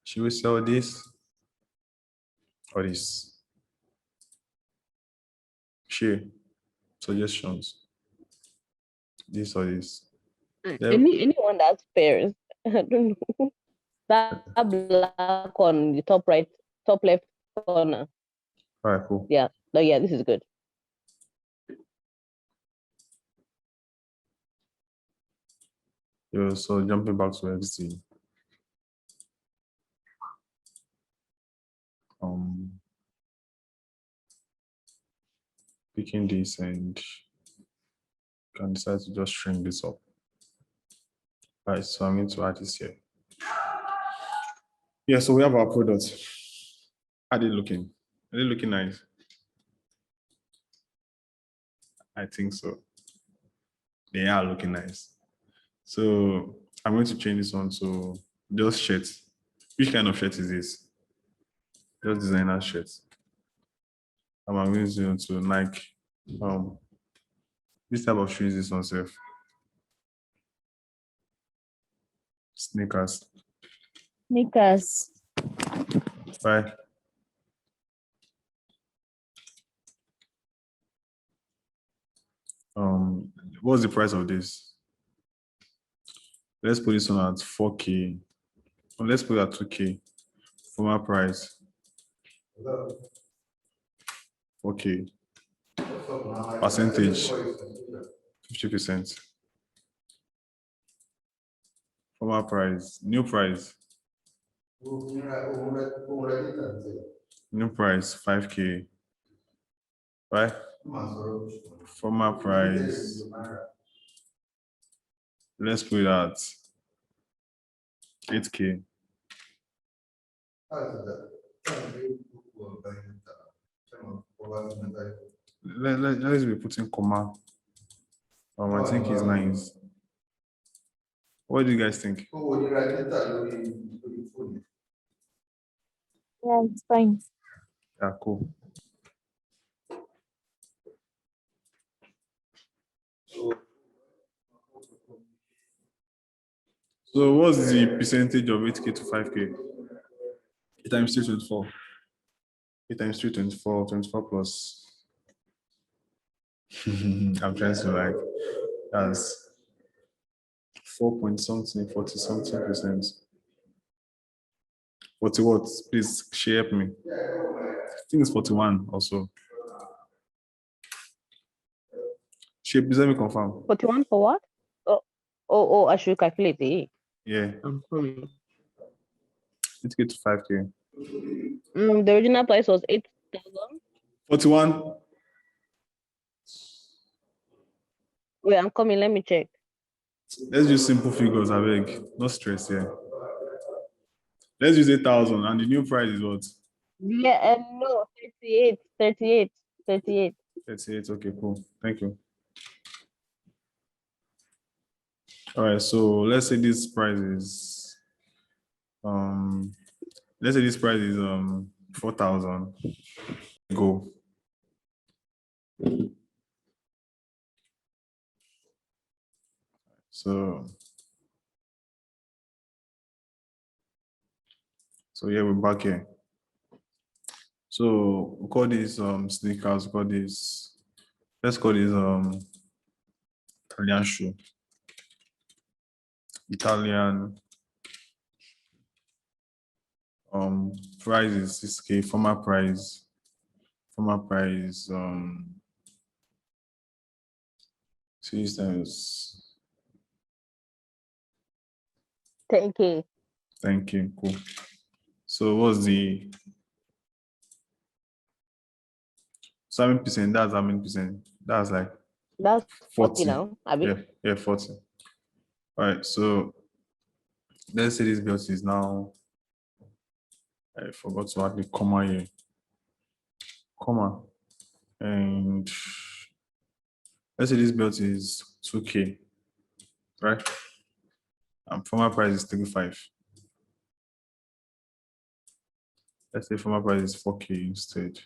Should we sell this or this? Share suggestions. This or this. Yeah. Anyone that's pairs. I don't know. That black on the top right, top left corner. All right, cool. Yeah. No, yeah, this is good. Yeah, so jumping back to XD. Picking this and can decide to just shrink this up. All right, so I'm going to add this here. Yeah, so we have our products. How are they looking? Are they looking nice? I think so. They are looking nice. So I'm going to change this one to just shirts. Which kind of shirt is this? Just designer shirts. And I'm going to Nike. This type of shoes is on self. Sneakers. Sneakers. Right. What's the price of this? Let's put this one at 4K. Or let's put it at 2K. Former price. 4K. Percentage. 50%. Former price. New price. New price 5K. Right? Former price. Let's put it at 8K. Let's be putting comma. I think it's nice. What do you guys think? Yeah, it's fine. Yeah, cool. So what's the percentage of 8K to 5K? 8 times 3, 24. 8 times 3, 24, 24 plus. I'm trying to like, that's 4 point something, 40 something percent. 40 what? Please share me. I think it's 41 also. Shape, please let me confirm. 41 for what? Oh, I should calculate it. Yeah, I'm coming. let's get to 5K. The original price was 8,000. 41. Wait, I'm coming. Let me check. Let's use simple figures, I beg. No stress here. Let's use 8,000 and the new price is what? Yeah, no, 38, 38, 38. 38, okay, cool. Thank you. All right, so let's say this price is, let's say this price is 4,000. Go. So yeah, we're back here. So we call these sneakers, we call this, let's call this Italian shoe. Italian price is 6K, former price 6 times 10K. Thank you, cool. So what's the So how many percent? That's how many percent? That's like That's 40 40. now. Abi? Yeah, 40. All right, so let's say this belt is now, I forgot to add the comma here. Comma. And let's say this belt is 2K, right? And former price is 35. Let's say former price is 4K instead.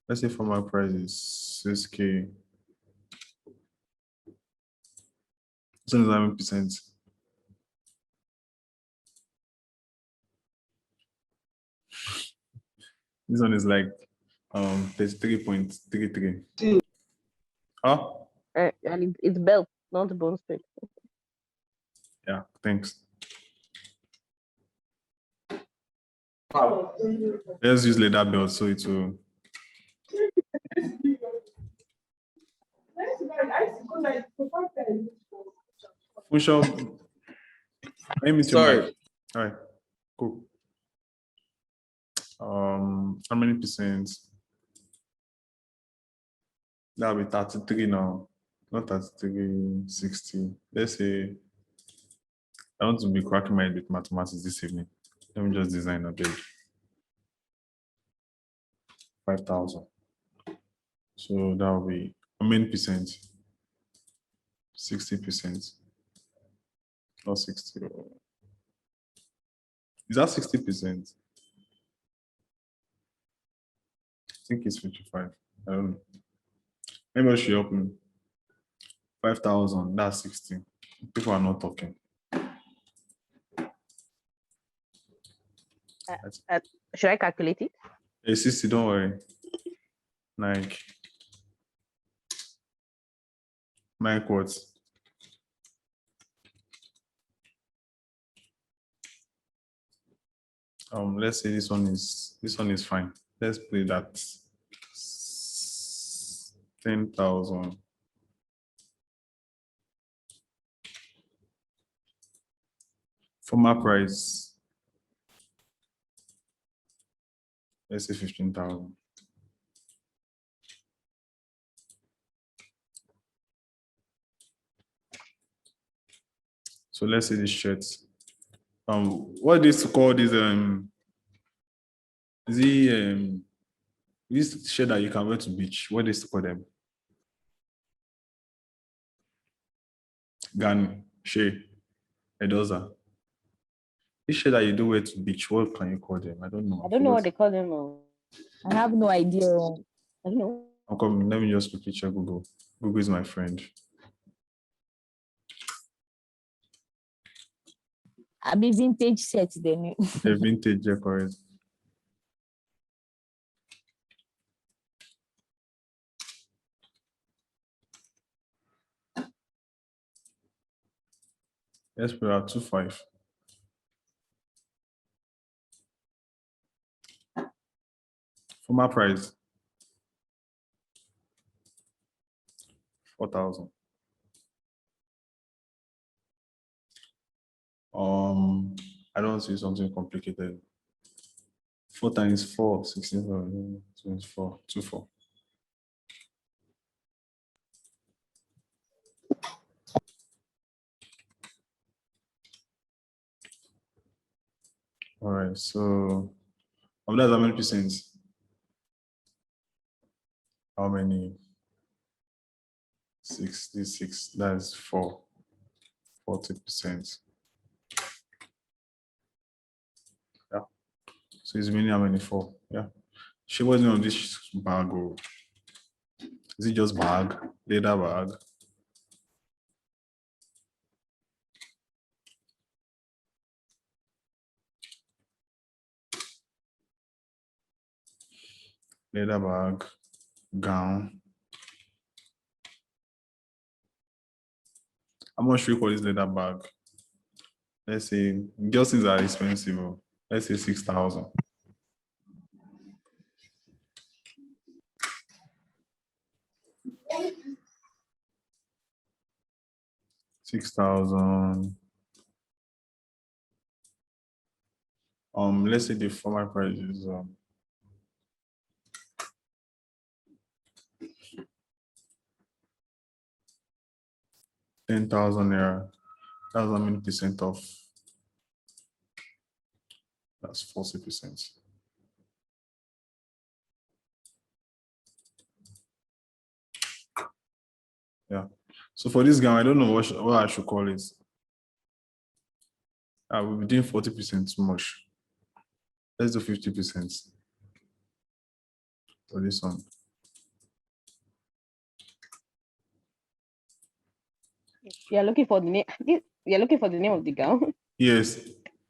Let's say former price is 6K. So is 11%. This one is like 33.33. Huh? And it's belt, not bone straight. Yeah, thanks. Let's use leather belt so it will. Function. Let me see. Sorry. All right, cool. How many percent? That'll be 33 now. Not 33, 60. Let's say I want to be cracking my head with mathematics this evening. Let me just design a bit. 5,000. So that will be how many percent? 60%. Not 60. Is that 60%? I think it's 55. I don't know. Maybe I should help me. 5,000, that's 60. People are not talking. Should I calculate it? Hey, 60, don't worry. Like what? Let's say this one is fine. Let's play that 10,000. Former price, let's say 15,000. So let's say this shirt. What is called is this shirt that you can wear to beach. What is called them? Gan, Shea, Edoza. This shirt that you do wear to beach, what can you call them? I don't know. I don't know what they call them. I have no idea. I don't know. I'm coming. Let me just quickly check Google. Google is my friend. I be vintage set then. A vintage correct. Let's put out 25. Former price 4,000. I don't see something complicated. 4 times 4, 16, 24, 24. All right, so that's how many percent? How many? 66, that's 40%. Yeah. So it's meaning how many 4? Yeah. She wasn't on this bag. Or is it just bag? Leather bag? Leather bag, gown. How much do you call this leather bag? Let's say girls things are expensive. Let's say 6,000. 6,000. Let's say the former price is 10,000 naira. That's how many percent of? That's 40%. Yeah. So for this guy, I don't know what I should call it. I will be doing 40% too much. Let's do 50% for this one. You're looking for the name. You're looking for the name of the gown. Yes.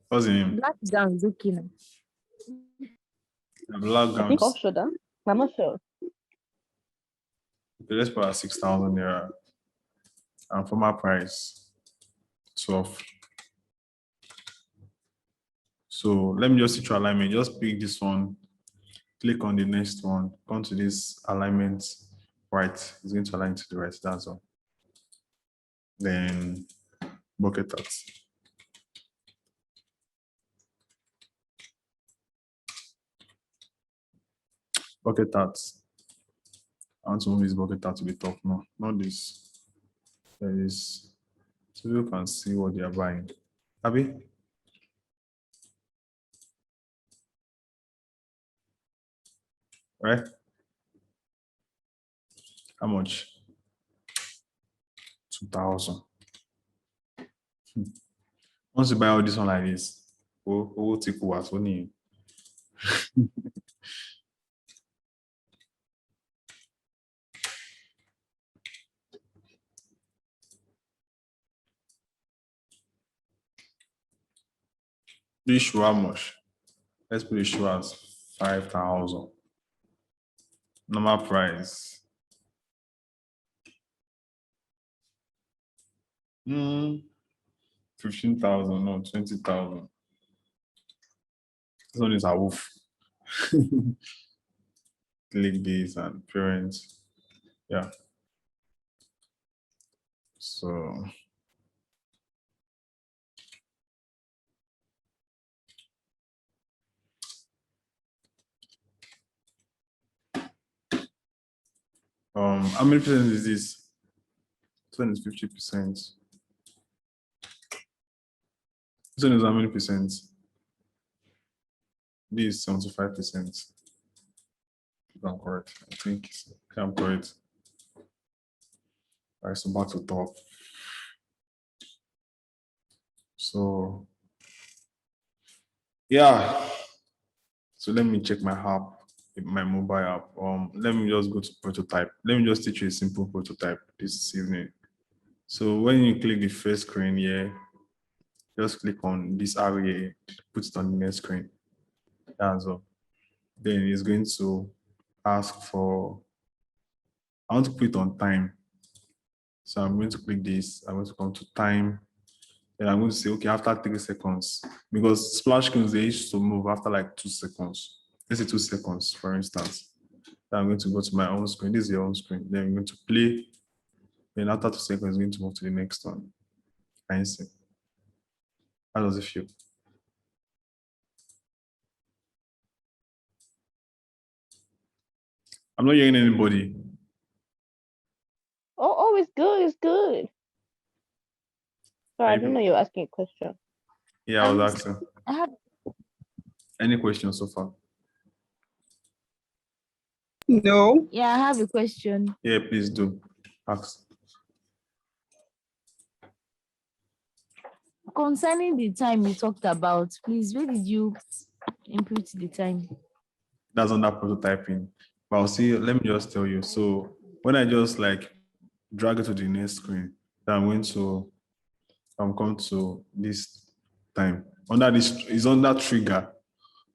What's the name? Black gown is okay now. The black I think off gowns. shoulder. I'm not sure. Okay, let's put at 6,000 naira. And for my price, 12. So let me just switch to alignment. Just pick this one, click on the next one, come to this alignment right. It's going to align to the right, that's all. Then bucket tax. Bucket tax. I want to move this bucket tax to the top now, not this. There is, so you can see what they are buying. Abby? Right? How much? 2,000. Once you buy all this one like this, we'll take what only. This shoe how much? Let's put the shoe as 5,000. Normal price. 15,000, no, 20,000. This one is a wolf. Click this and parents. Yeah. So how many percent is this? This one is 50%. This one is how many percent? This is 75%. If I'm correct. I think I'm correct. All right, so back to top. So yeah. So let me check my app, my mobile app. Let me just go to prototype. Let me just teach you a simple prototype this evening. So when you click the first screen here, just click on this area, put it on the next screen. That's all. Then it's going to ask for, I want to put it on time. So I'm going to click this. I'm going to come to time. Then I'm going to say, okay, after 3 seconds, because splash screens, they used to move after like 2 seconds. Let's say 2 seconds, for instance. Then I'm going to go to my own screen. This is your own screen. Then I'm going to play. Then after 2 seconds, it's going to move to the next one. Can you see? How does it feel? I'm not hearing anybody. Oh, it's good. It's good. Sorry, I didn't know you were asking a question. Yeah, I was asking. I have Any questions so far? No. Yeah, I have a question. Yeah, please do. Ask. Concerning the time you talked about, please, where did you input the time? That's under prototyping. But I'll see, let me just tell you. So when I just like drag it to the next screen, then I'm going to come to this time. Under this is under trigger.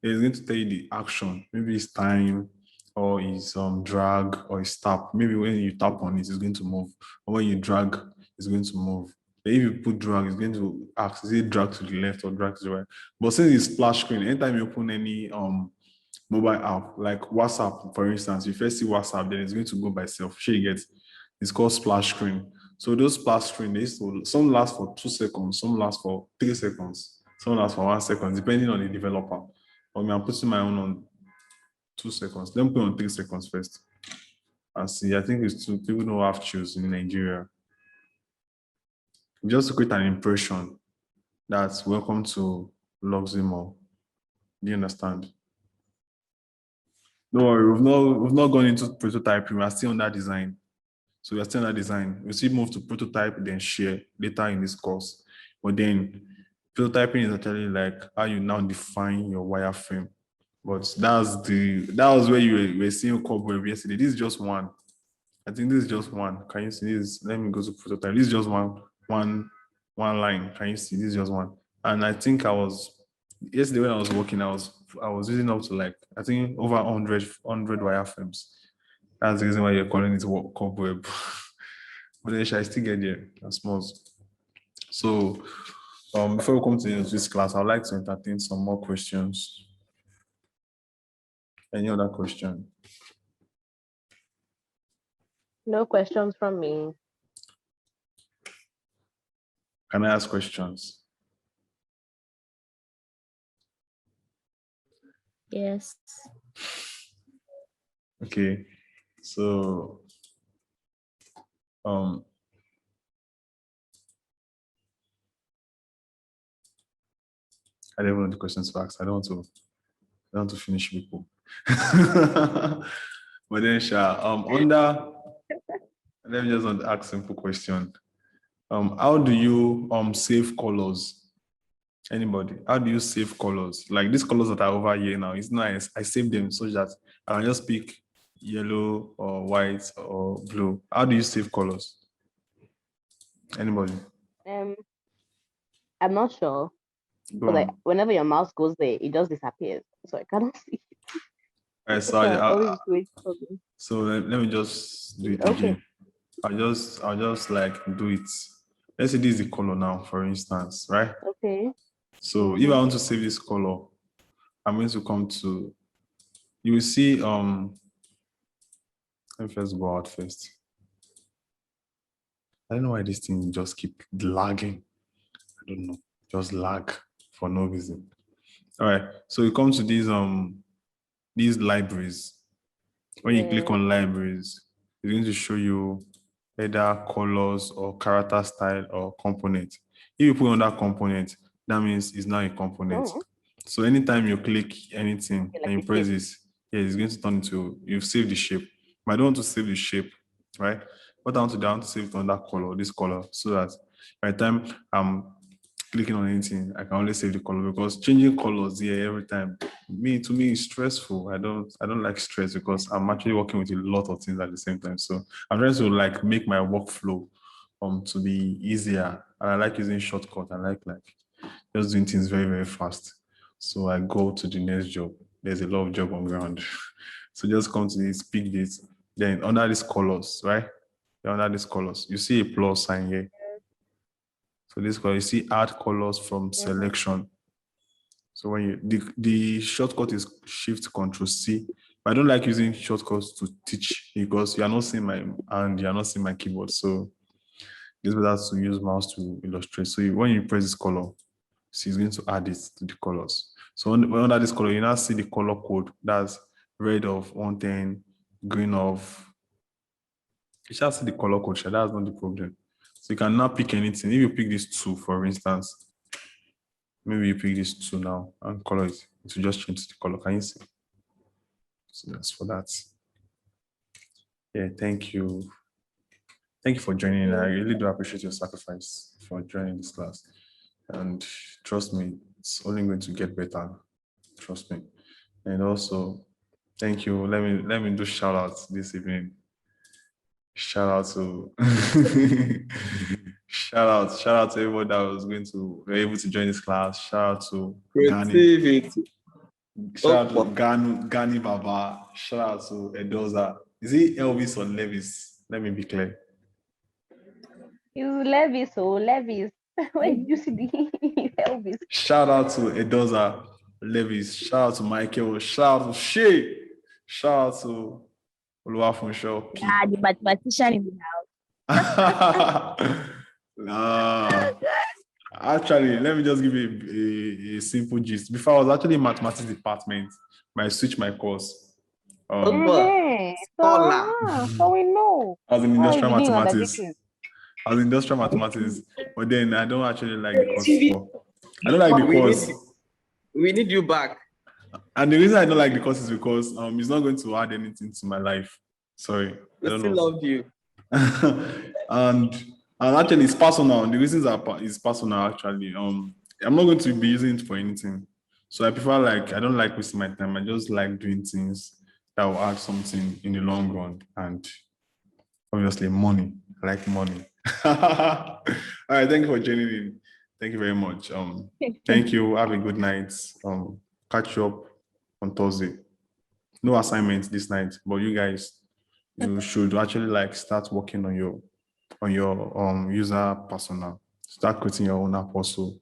It's going to tell you the action. Maybe it's time or it's drag or it's tap. Maybe when you tap on it, it's going to move. Or when you drag, it's going to move. But if you put drag, it's going to ask, is it drag to the left or drag to the right? But since it's splash screen, anytime you open any mobile app, like WhatsApp, for instance, you first see WhatsApp, then it's going to go by itself. Sure, you get it's called splash screen. So those splash screens, some last for 2 seconds, some last for 3 seconds, some last for 1 second, depending on the developer. I'm putting my own on 2 seconds. Let me put on 3 seconds first. And see, I think it's 2 people don't have choose in Nigeria. just to create an impression that's welcome to Luxury Mall. Do you understand? Don't worry, we've not gone into prototyping. We are still on that design. So we are still on that design. We still move to prototype, then share later in this course. But then prototyping is actually like how you now define your wireframe. But that was where you were seeing cobweb yesterday. This is just one. I think this is just one. Can you see this? Let me go to prototype. This is just one line. Can you see? This is just one. And I think yesterday when I was working, I was using up to like, I think over 100 wireframes. That's the reason why you're calling it cobweb. But then I still get there as small. So before we come to the end of this class, I'd like to entertain some more questions. Any other question? No questions from me. Can I ask questions? Yes. Okay. So I don't want the questions to ask. I don't want to finish people. But then let me just ask simple question. How do you save colors? Anybody? How do you save colors? Like these colors that are over here now, it's nice. I save them so that I can just pick yellow or white or blue. How do you save colors? Anybody? I'm not sure. Go But like on. whenever your mouse goes there, it just disappears. So I cannot see. All right, so let me just do it again. I'll just like do it. Let's say this is the color now, for instance, right? Okay. So if I want to save this color, I'm going to come to, you will see, let me first go out first. I don't know why this thing just keep lagging. I don't know, just lag for no reason. All right, so you come to these libraries. When you click on libraries, it's going to show you either colors or character style or component. If you put on that component, that means it's now a component. Oh. So anytime you click anything Like and you press this, yeah, it's going to turn into, you've saved the shape. But I don't want to save the shape, right? What I want to do, I want to save it on that color, this color, so that by the time I'm clicking on anything, I can only save the color, because changing colors here every time, to me, it's stressful. I don't like stress, because I'm actually working with a lot of things at the same time. So I'm trying to like make my workflow to be easier. And I like using shortcut. I like just doing things very, very fast. So I go to the next job. There's a lot of job on ground. So just come to this, pick this. Then under these colors, right? Under these colors, you see a plus sign here. So this color, you see add colors from selection. So when you, the shortcut is Shift Control C. But I don't like using shortcuts to teach, because you are not seeing my hand, you are not seeing my keyboard. So it's better to use mouse to illustrate. So when you press this color, see, it's going to add it to the colors. So under this color, you now see the color code. That's red of 110, green of. You shall see the color code. That's not the problem. So you can now pick anything. If you pick this 2, for instance, maybe you pick this 2 now and color it. It will just change the color. Can you see? So that's for that. Yeah, thank you. Thank you for joining. I really do appreciate your sacrifice for joining this class. And trust me, it's only going to get better. Trust me. And also, thank you. Let me do shout outs this evening. Shout out to shout out to everyone that was were able to join this class. Shout out to Creativity. Shout out to Gani Baba. Shout out to Edoza. Is it Elvis or Levis? Let me be clear. It's Levis, Levis. Where did you see the Elvis? Shout out to Edoza, Levis. Shout out to Michael. Shout out to Shay. Shout out to Oluwafunsho. Yeah, the mathematician in the house. Actually, let me just give you a simple gist. Before, I was actually in mathematics department, but I switched my course. So we know. I was in industrial mathematics. I was industrial mathematics, but then I don't actually like the course. I don't like the course. We need you back. And the reason I don't like the course is because it's not going to add anything to my life. Sorry. I We don't still know. love you. and actually it's personal. The reasons is personal actually. I'm not going to be using it for anything. So I prefer I don't like wasting my time. I just like doing things that will add something in the long run. And obviously money. I like money. All right, thank you for joining in. Thank you very much. Thank you. Have a good night. Catch you up on Thursday. No assignments this night, but you guys, you should actually start working on your user persona. Start creating your own app also.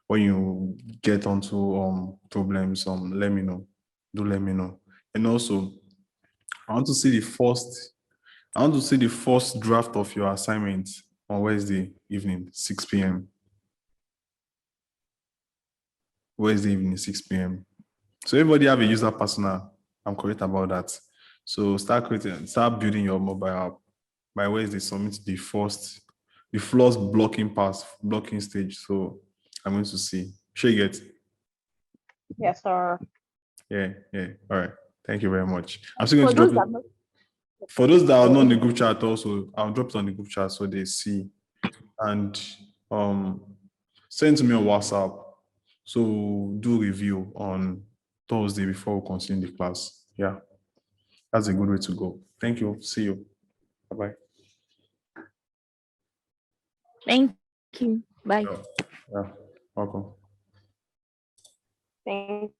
When you get onto problems, let me know. Do let me know. And also, I want to see the first draft of your assignment on Wednesday evening, 6 p.m. Wednesday evening, 6 p.m. So everybody have a user persona. I'm correct about that. So start building your mobile app. By Wednesday, submit the first blocking stage. So I'm going to see. Sure you get? Yes, sir. Yeah. All right. Thank you very much. I'm still going For to those drop that it. not, For those that are not in the group chat also, I'll drop it on the group chat so they see. And send to me on WhatsApp. So do review on Thursday before we continue the class. Yeah. That's a good way to go. Thank you. See you. Bye-bye. thank you. Bye. Yeah. Welcome. Thank